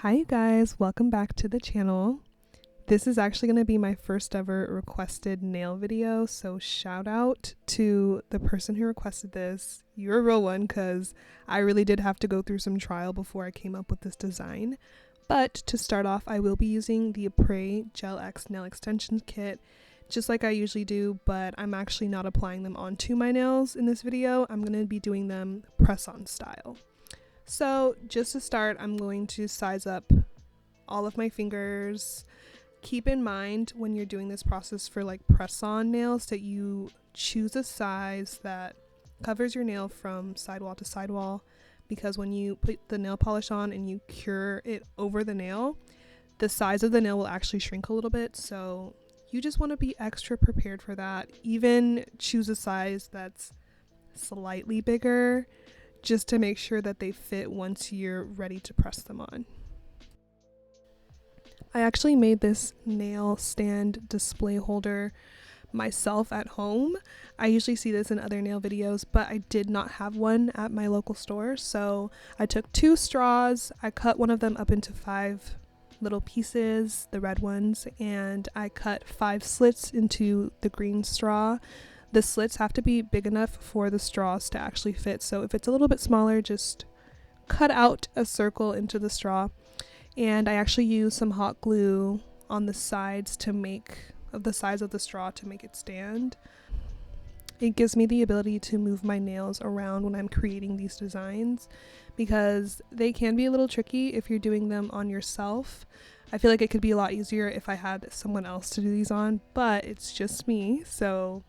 Hi you guys, welcome back to the channel. This is actually going to be my first ever requested nail video, so shout out to the person who requested this. You're a real one, because I really did have to go through some trial before I came up with this design. But to start off, I will be using the Acrylique Gel X Nail Extension Kit just like I usually do, but I'm actually not applying them onto my nails in this video. I'm going to be doing them press-on style. So just to start, I'm going to size up all of my fingers. Keep in mind when you're doing this process for like press-on nails that you choose a size that covers your nail from sidewall to sidewall, because when you put the nail polish on and you cure it over the nail, the size of the nail will actually shrink a little bit. So you just want to be extra prepared for that. Even choose a size that's slightly bigger, just to make sure that they fit once you're ready to press them on. I actually made this nail stand display holder myself at home. I usually see this in other nail videos, but I did not have one at my local store. So I took 2 straws, I cut one of them up into 5 little pieces, the red ones, and I cut 5 slits into the green straw. The slits have to be big enough for the straws to actually fit, so if it's a little bit smaller, just cut out a circle into the straw. And I actually used some hot glue on the sides to make of the size of the straw to make it stand. It gives me the ability to move my nails around when I'm creating these designs, because they can be a little tricky if you're doing them on yourself. I feel like it could be a lot easier if I had someone else to do these on, but it's just me, so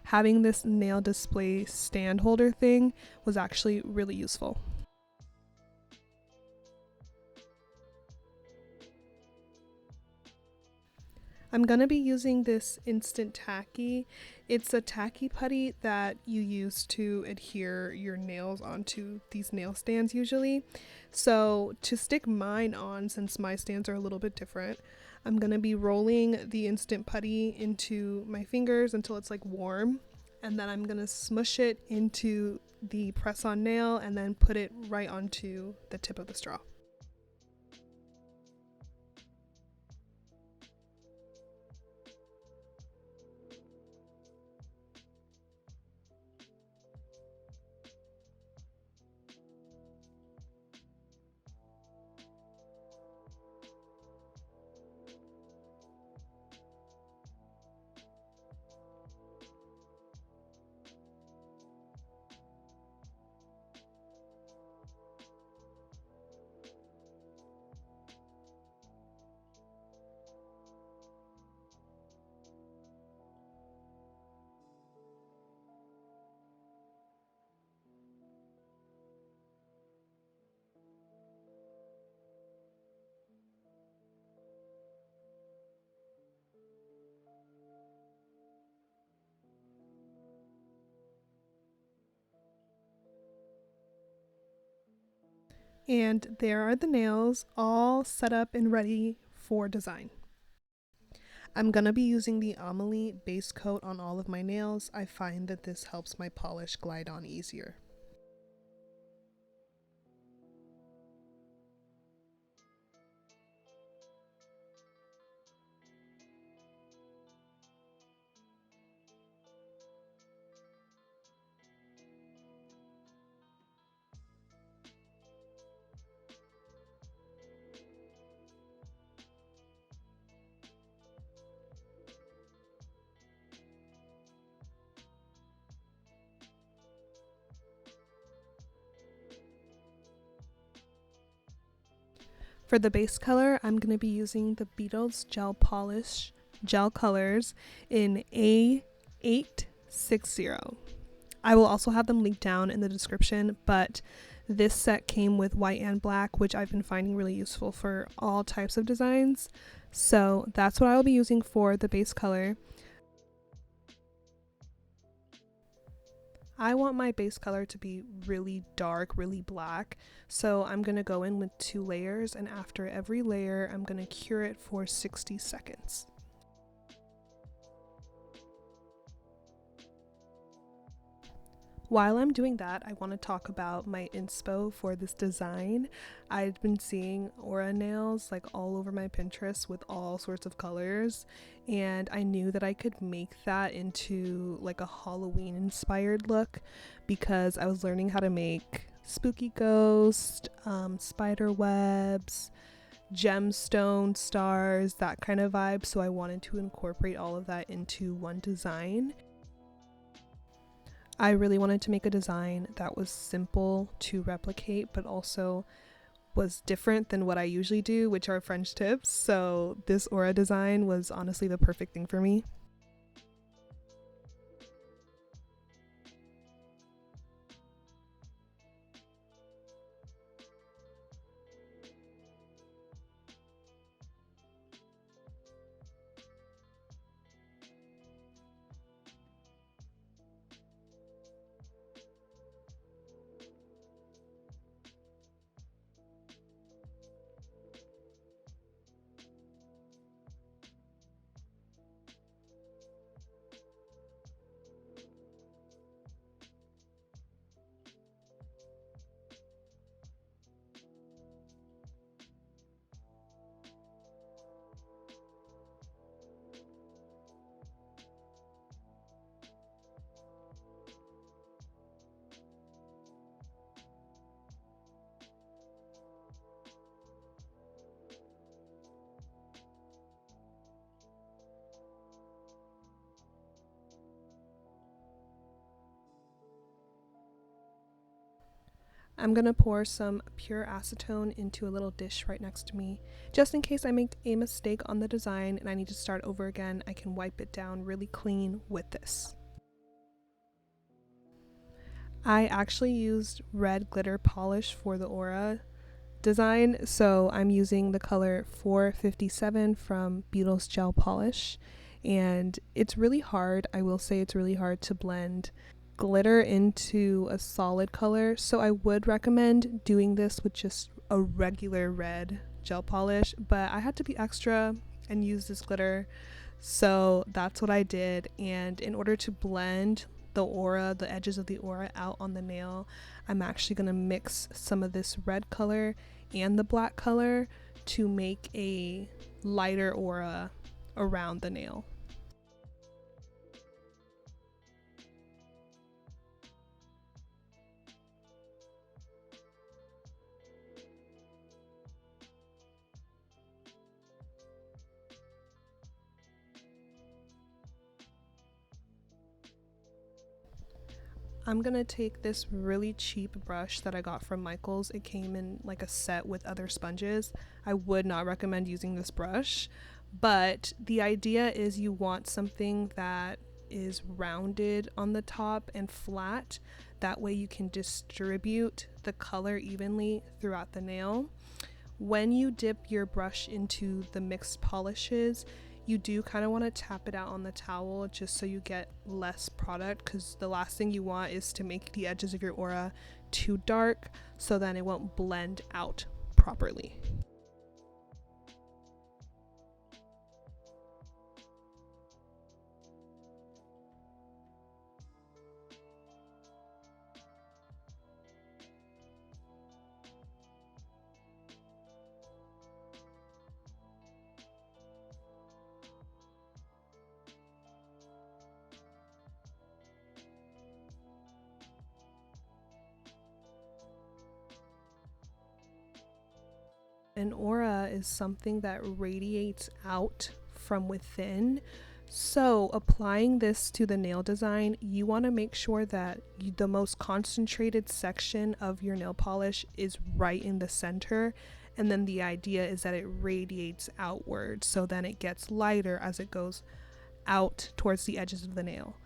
having this nail display stand holder thing was actually really useful. I'm going to be using this instant tacky. It's a tacky putty that you use to adhere your nails onto these nail stands usually. So to stick mine on, since my stands are a little bit different, I'm going to be rolling the instant putty into my fingers until it's like warm, and then I'm going to smush it into the press-on nail and then put it right onto the tip of the straw. And there are the nails all set up and ready for design. I'm going to be using the Amelie base coat on all of my nails. I find that this helps my polish glide on easier. For the base color, I'm going to be using the Beetles Gel Polish Gel Colors in A860. I will also have them linked down in the description, but This set came with white and black, which I've been finding really useful for all types of designs. So that's what I will be using for the base color. I want my base color to be really dark, really black. So I'm going to go in with 2 layers, and after every layer, I'm going to cure it for 60 seconds. While I'm doing that, I want to talk about my inspo for this design. I've been seeing aura nails like all over my Pinterest with all sorts of colors, and I knew that I could make that into like a Halloween inspired look because I was learning how to make spooky ghost, spider webs, gemstone stars, that kind of vibe. So I wanted to incorporate all of that into one design. I really wanted to make a design that was simple to replicate, but also was different than what I usually do, which are French tips. So this aura design was honestly the perfect thing for me. I'm going to pour some pure acetone into a little dish right next to me. Just in case I make a mistake on the design and I need to start over again, I can wipe it down really clean with this. I actually used red glitter polish for the aura design, so I'm using the color 457 from Beetle's Gel Polish, and it's really hard, I will say it's really hard to blend glitter into a solid color, so I would recommend doing this with just a regular red gel polish, but I had to be extra and use this glitter, so that's what I did. And in order to blend the edges of the aura out on the nail, I'm actually going to mix some of this red color and the black color to make a lighter aura around the nail. I'm gonna take this really cheap brush that I got from Michael's. It came in like a set with other sponges. I would not recommend using this brush, but the idea is you want something that is rounded on the top and flat. That way you can distribute the color evenly throughout the nail. When you dip your brush into the mixed polishes, you do kind of want to tap it out on the towel just so you get less product, because the last thing you want is to make the edges of your aura too dark, so then it won't blend out properly. An aura is something that radiates out from within. So applying this to the nail design, you want to make sure that the most concentrated section of your nail polish is right in the center. And then the idea is that it radiates outward, so then it gets lighter as it goes out towards the edges of the nail.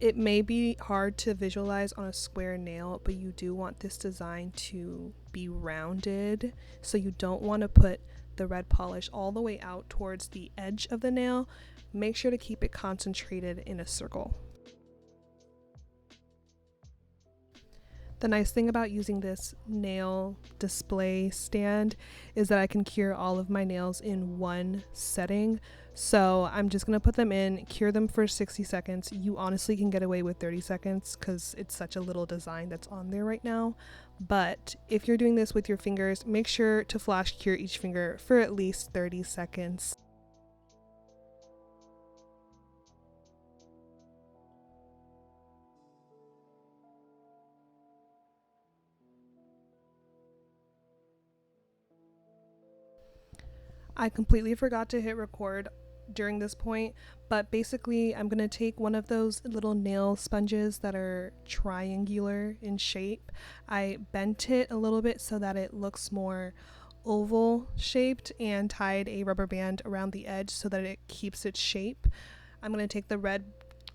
It may be hard to visualize on a square nail, but you do want this design to be rounded, so you don't want to put the red polish all the way out towards the edge of the nail. Make sure to keep it concentrated in a circle. The nice thing about using this nail display stand is that I can cure all of my nails in one setting. So I'm just going to put them in, cure them for 60 seconds. You honestly can get away with 30 seconds because it's such a little design that's on there right now. But if you're doing this with your fingers, make sure to flash cure each finger for at least 30 seconds. I completely forgot to hit record during this point, but basically I'm going to take one of those little nail sponges that are triangular in shape. I bent it a little bit so that it looks more oval shaped and tied a rubber band around the edge so that it keeps its shape. I'm going to take the red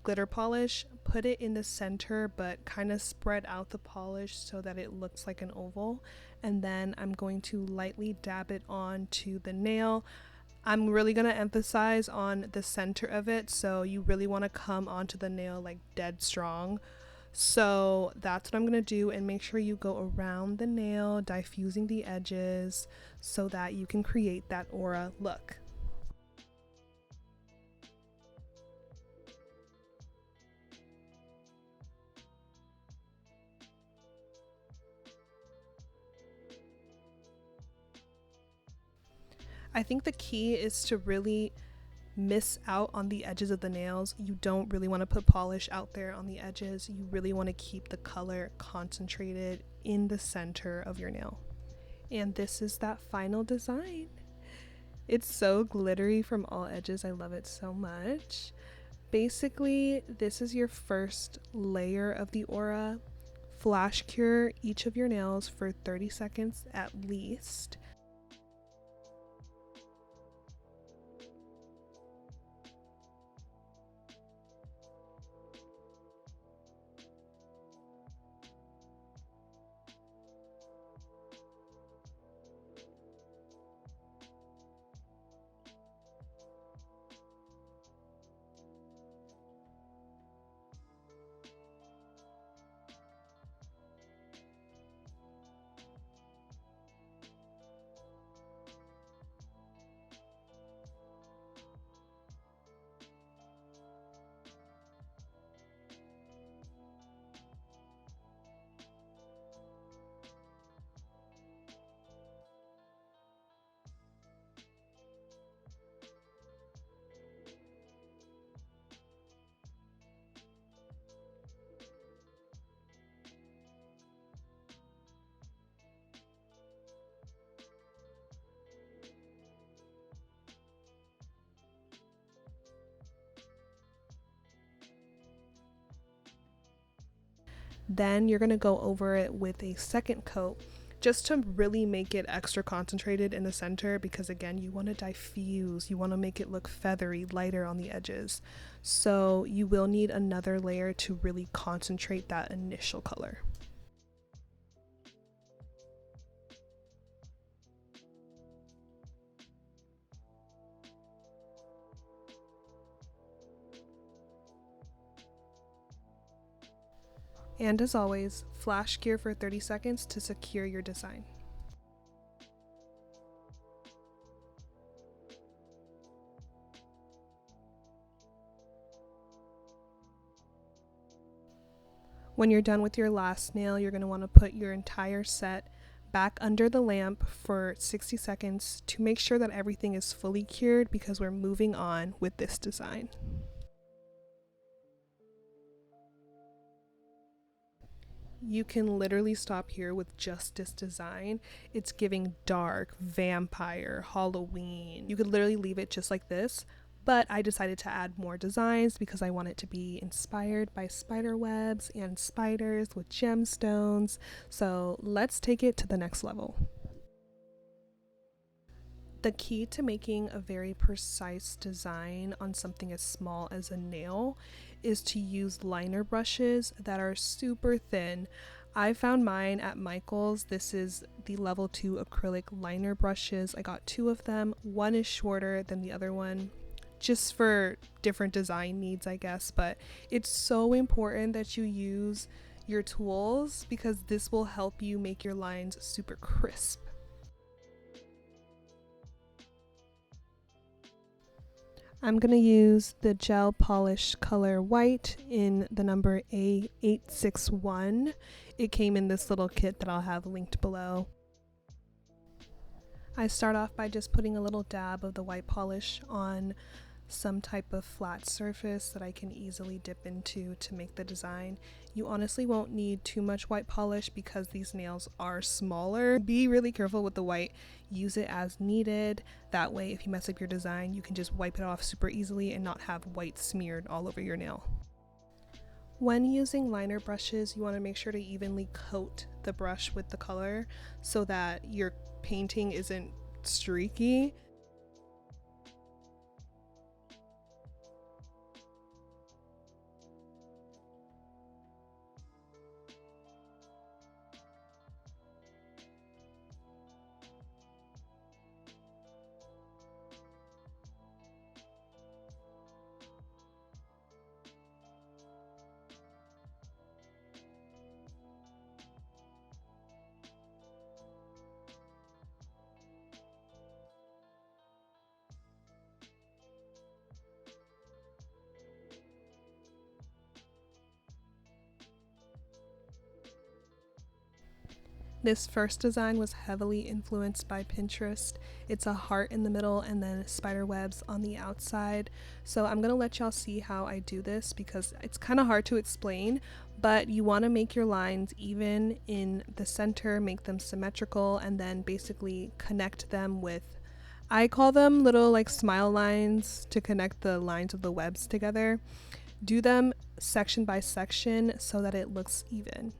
glitter polish, put it in the center, but kind of spread out the polish so that it looks like an oval. And then I'm going to lightly dab it onto the nail. I'm really going to emphasize on the center of it, so you really want to come onto the nail like dead strong. So that's what I'm going to do, and make sure you go around the nail, diffusing the edges so that you can create that aura look. I think the key is to really miss out on the edges of the nails. You don't really want to put polish out there on the edges. You really want to keep the color concentrated in the center of your nail. And this is that final design. It's so glittery from all edges. I love it so much. Basically, this is your first layer of the aura. Flash cure each of your nails for 30 seconds at least. Then you're going to go over it with a second coat just to really make it extra concentrated in the center, because again, you want to diffuse, you want to make it look feathery, lighter on the edges. So you will need another layer to really concentrate that initial color. And as always, flash cure for 30 seconds to secure your design. When you're done with your last nail, you're going to want to put your entire set back under the lamp for 60 seconds to make sure that everything is fully cured, because we're moving on with this design. You can literally stop here with just this design. It's giving dark, vampire, Halloween. You could literally leave it just like this, but I decided to add more designs because I want it to be inspired by spider webs and spiders with gemstones. So let's take it to the next level. The key to making a very precise design on something as small as a nail is to use liner brushes that are super thin. I found mine at Michael's. This is the level 2 acrylic liner brushes. I got 2 of them. One is shorter than the other one, just for different design needs, I guess. But it's so important that you use your tools because this will help you make your lines super crisp. I'm going to use the gel polish color white in the number A861. It came in this little kit that I'll have linked below. I start off by just putting a little dab of the white polish on some type of flat surface that I can easily dip into to make the design. You honestly won't need too much white polish because these nails are smaller. Be really careful with the white. Use it as needed. That way, if you mess up your design, you can just wipe it off super easily and not have white smeared all over your nail. When using liner brushes, you want to make sure to evenly coat the brush with the color so that your painting isn't streaky. This first design was heavily influenced by Pinterest. It's a heart in the middle and then spider webs on the outside. So I'm gonna let y'all see how I do this because it's kind of hard to explain, but you want to make your lines even in the center, make them symmetrical, and then basically connect them with, I call them little like smile lines to connect the lines of the webs together. Do them section by section so that it looks even.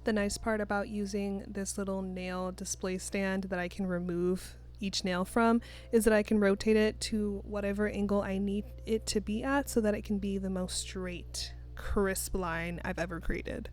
The nice part about using this little nail display stand that I can remove each nail from is that I can rotate it to whatever angle I need it to be at so that it can be the most straight, crisp line I've ever created.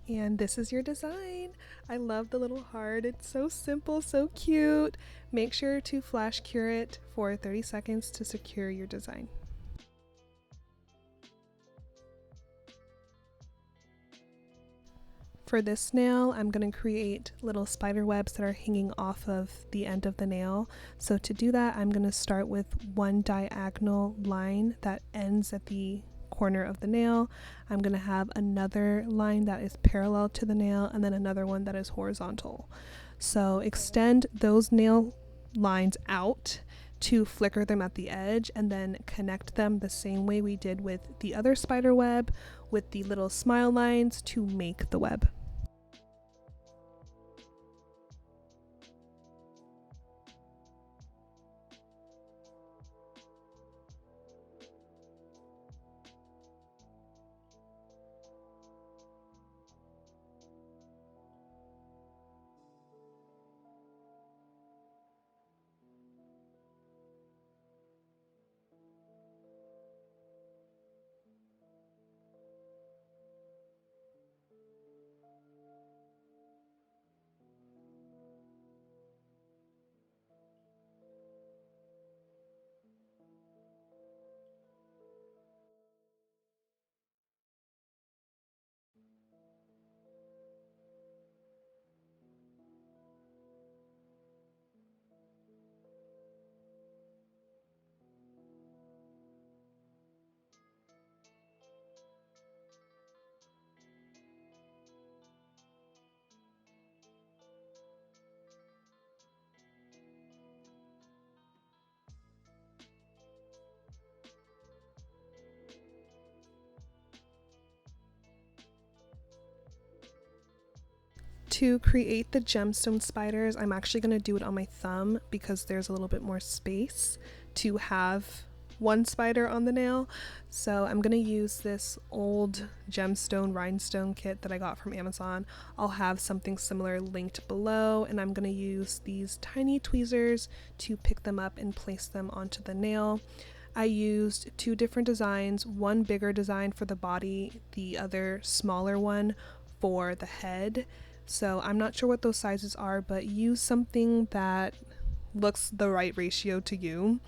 And this is your design. I love the little heart. It's so simple, so cute. Make sure to flash cure it for 30 seconds to secure your design. For this nail, I'm going to create little spider webs that are hanging off of the end of the nail. So to do that, I'm going to start with one diagonal line that ends at the corner of the nail. I'm going to have another line that is parallel to the nail and then another one that is horizontal. So extend those nail lines out to flicker them at the edge and then connect them the same way we did with the other spider web with the little smile lines to make the web. To create the gemstone spiders, I'm actually going to do it on my thumb because there's a little bit more space to have one spider on the nail. So I'm going to use this old gemstone rhinestone kit that I got from Amazon. I'll have something similar linked below, and I'm going to use these tiny tweezers to pick them up and place them onto the nail. I used two different designs, one bigger design for the body, the other smaller one for the head. So I'm not sure what those sizes are, but use something that looks the right ratio to you.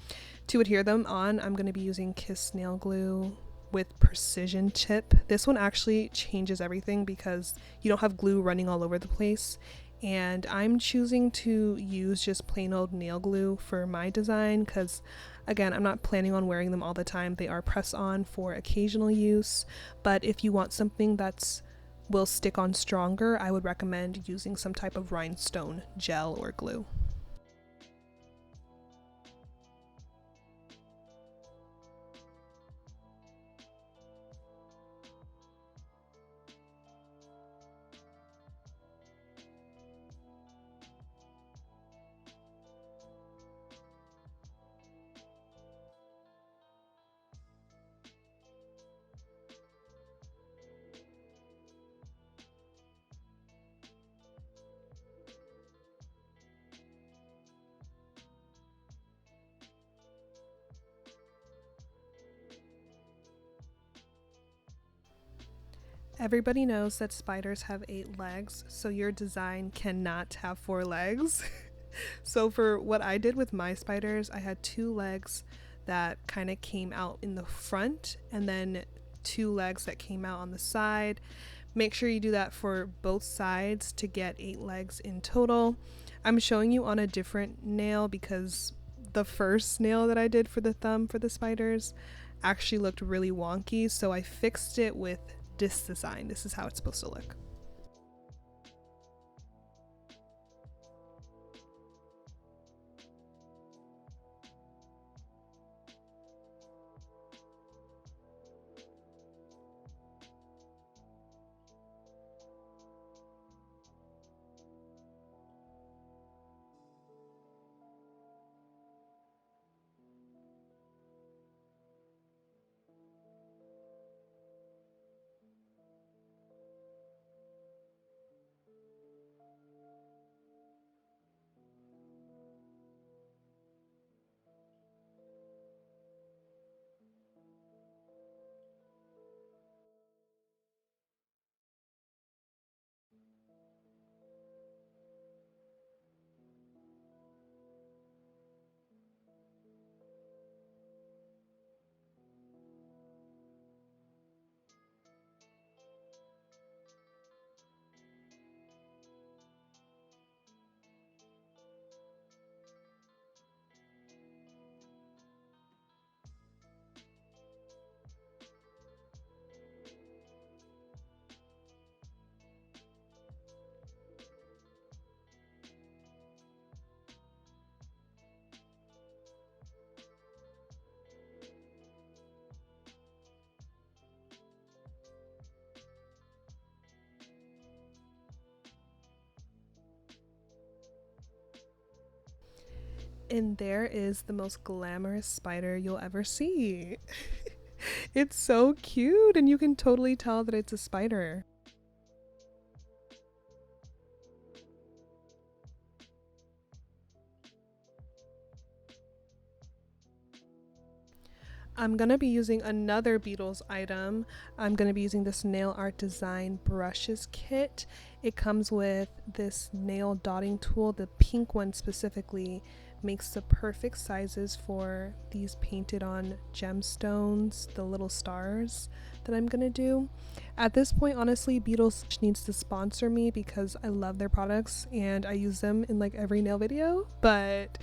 To adhere them on, I'm going to be using Kiss nail glue with precision chip. This one actually changes everything because you don't have glue running all over the place. And I'm choosing to use just plain old nail glue for my design because, again, I'm not planning on wearing them all the time. They are press on for occasional use. But if you want something that's will stick on stronger, I would recommend using some type of rhinestone gel or glue. Everybody knows that spiders have 8 legs, so your design cannot have 4 legs. So for what I did with my spiders, I had 2 legs that kind of came out in the front and then 2 legs that came out on the side. Make sure you do that for both sides to get 8 legs in total. I'm showing you on a different nail because the first nail that I did for the thumb for the spiders actually looked really wonky, so I fixed it with this design. This is how it's supposed to look. And there is the most glamorous spider you'll ever see. It's so cute, and you can totally tell that it's a spider. I'm going to be using another Beetles item. I'm going to be using this nail art design brushes kit. It comes with this nail dotting tool. The pink one specifically makes the perfect sizes for these painted on gemstones, the little stars that I'm going to do. At this point, honestly, Beetles needs to sponsor me because I love their products and I use them in like every nail video, but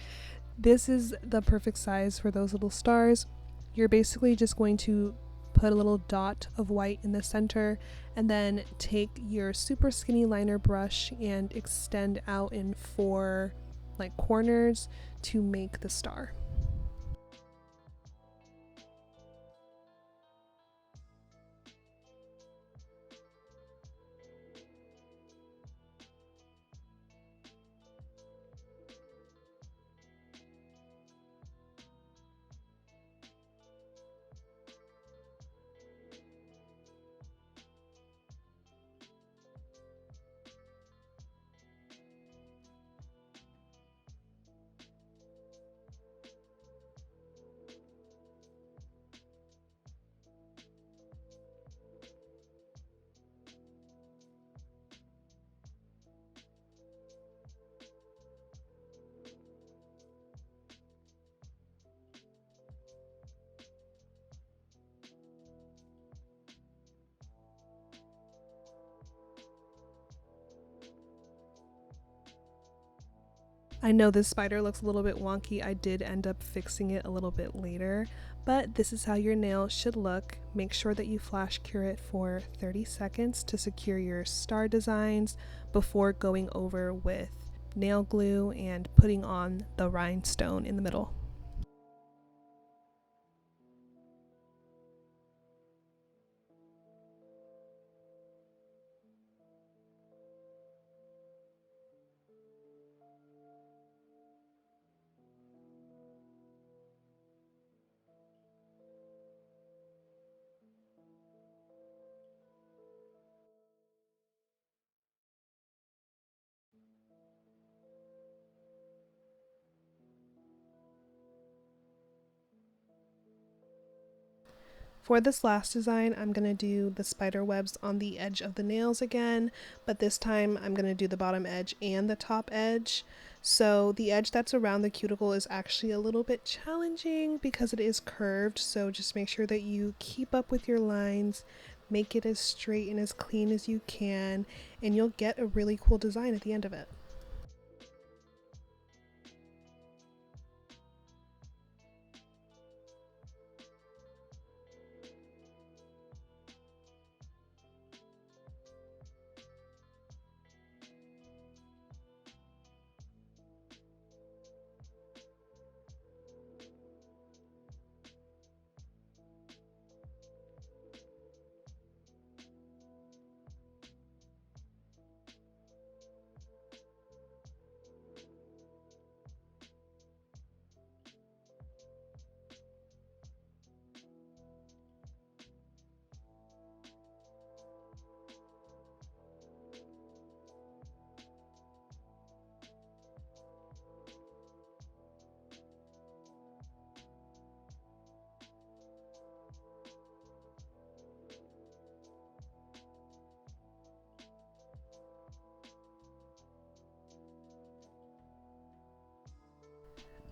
this is the perfect size for those little stars. You're basically just going to put a little dot of white in the center and then take your super skinny liner brush and extend out in 4 like corners to make the star. I know this spider looks a little bit wonky. I did end up fixing it a little bit later, but this is how your nail should look. Make sure that you flash cure it for 30 seconds to secure your star designs before going over with nail glue and putting on the rhinestone in the middle. For this last design, I'm going to do the spider webs on the edge of the nails again, but this time I'm going to do the bottom edge and the top edge. So the edge that's around the cuticle is actually a little bit challenging because it is curved, so just make sure that you keep up with your lines, make it as straight and as clean as you can, and you'll get a really cool design at the end of it.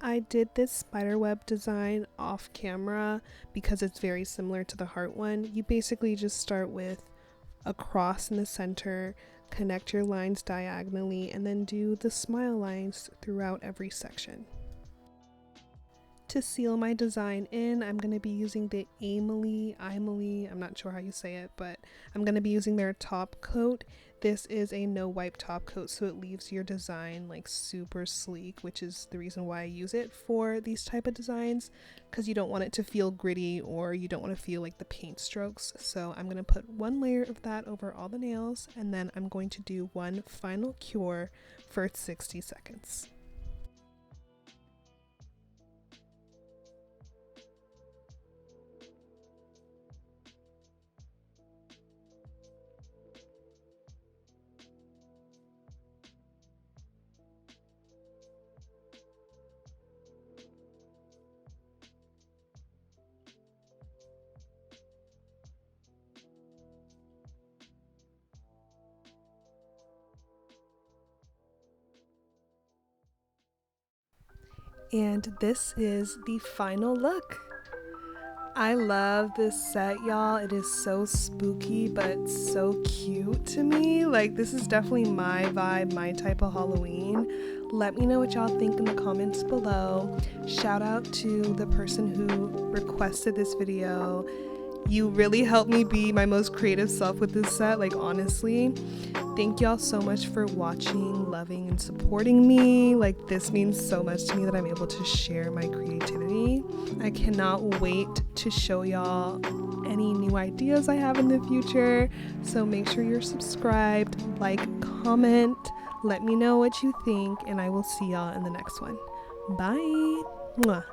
I did this spiderweb design off camera because it's very similar to the heart one. You basically just start with a cross in the center, connect your lines diagonally, and then do the smile lines throughout every section. To seal my design in, I'm going to be using the Emily, I'm not sure how you say it, but I'm going to be using their top coat. This is a no wipe top coat, so it leaves your design like super sleek, which is the reason why I use it for these type of designs, because you don't want it to feel gritty or you don't want to feel like the paint strokes. So I'm going to put one layer of that over all the nails, and then I'm going to do one final cure for 60 seconds. And this is the final look. I love this set, y'all. It is so spooky but so cute to me. Like, this is definitely my vibe, my type of Halloween. Let me know what y'all think in the comments below. Shout out to the person who requested this video. You really helped me be my most creative self with this set, like, honestly. Thank y'all so much for watching, loving, and supporting me. Like, this means so much to me that I'm able to share my creativity. I cannot wait to show y'all any new ideas I have in the future. So make sure you're subscribed, like, comment, let me know what you think, and I will see y'all in the next one. Bye. Mwah.